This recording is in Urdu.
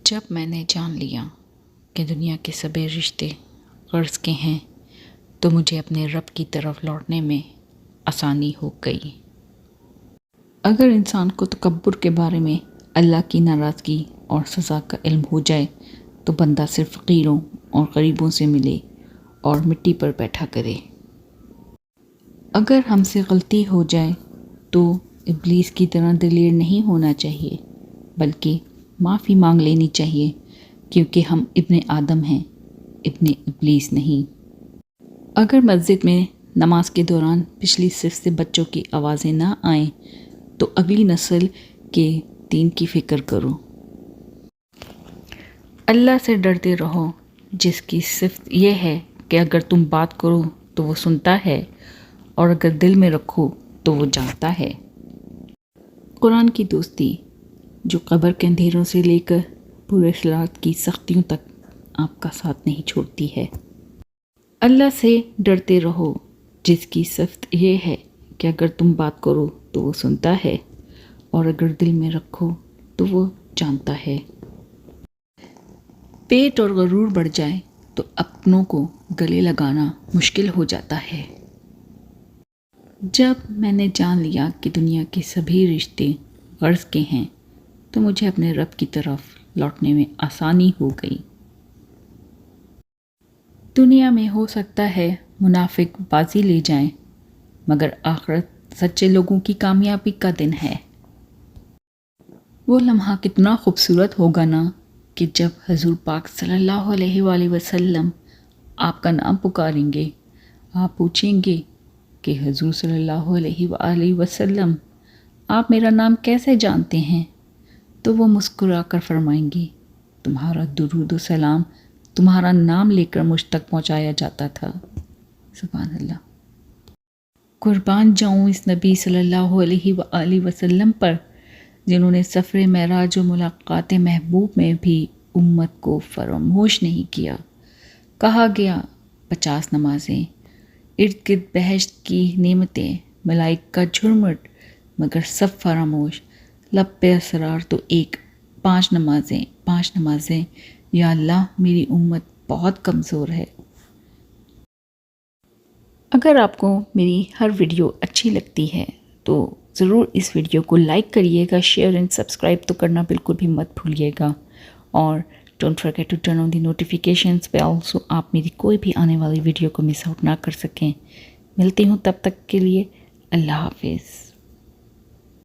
جب میں نے جان لیا کہ دنیا کے سبھی رشتے غرض کے ہیں تو مجھے اپنے رب کی طرف لوٹنے میں آسانی ہو گئی۔ اگر انسان کو تکبر کے بارے میں اللہ کی ناراضگی اور سزا کا علم ہو جائے تو بندہ صرف فقیروں اور غریبوں سے ملے اور مٹی پر بیٹھا کرے۔ اگر ہم سے غلطی ہو جائے تو ابلیس کی طرح دلیر نہیں ہونا چاہیے بلکہ معافی مانگ لینی چاہیے، کیونکہ ہم ابن آدم ہیں، ابن ابلیس نہیں۔ اگر مسجد میں نماز کے دوران پچھلی صف سے بچوں کی آوازیں نہ آئیں تو اگلی نسل کے دین کی فکر کرو۔ اللہ سے ڈرتے رہو جس کی صفت یہ ہے کہ اگر تم بات کرو تو وہ سنتا ہے اور اگر دل میں رکھو تو وہ جانتا ہے۔ قرآن کی دوستی جو قبر کے اندھیروں سے لے کر پورے صراط کی سختیوں تک آپ کا ساتھ نہیں چھوڑتی ہے۔ اللہ سے ڈرتے رہو جس کی صفت یہ ہے کہ اگر تم بات کرو تو وہ سنتا ہے اور اگر دل میں رکھو تو وہ جانتا ہے۔ پیٹ اور غرور بڑھ جائے تو اپنوں کو گلے لگانا مشکل ہو جاتا ہے۔ جب میں نے جان لیا کہ دنیا کے سبھی رشتے غرض کے ہیں تو مجھے اپنے رب کی طرف لوٹنے میں آسانی ہو گئی۔ دنیا میں ہو سکتا ہے منافق بازی لے جائیں مگر آخرت سچے لوگوں کی کامیابی کا دن ہے۔ وہ لمحہ کتنا خوبصورت ہوگا نا کہ جب حضور پاک صلی اللہ علیہ وآلہ وسلم آپ کا نام پکاریں گے، آپ پوچھیں گے کہ حضور صلی اللہ علیہ وآلہ وسلم آپ میرا نام کیسے جانتے ہیں؟ تو وہ مسکرا کر فرمائیں گے تمہارا درود و سلام تمہارا نام لے کر مجھ تک پہنچایا جاتا تھا۔ سبحان اللہ۔ قربان جاؤں اس نبی صلی اللہ علیہ وآلہ وسلم پر جنہوں نے سفر معراج و ملاقات محبوب میں بھی امت کو فراموش نہیں کیا۔ کہا گیا 50 نمازیں، ارد گرد بہشت کی نعمتیں، ملائک کا جھرمٹ، مگر سب فراموش، لب پہ اسرار تو ایک 5 نمازیں، یا اللہ میری امت بہت کمزور ہے۔ اگر آپ کو میری ہر ویڈیو اچھی لگتی ہے تو ضرور اس ویڈیو کو لائک کریے گا، شیئر اینڈ سبسکرائب تو کرنا بالکل بھی مت بھولیے گا، اور don't forget to turn on the notifications bell so آپ میری کوئی بھی آنے والی ویڈیو کو مس آؤٹ نہ کر سکیں۔ ملتی ہوں تب تک کے لیے، اللہ حافظ۔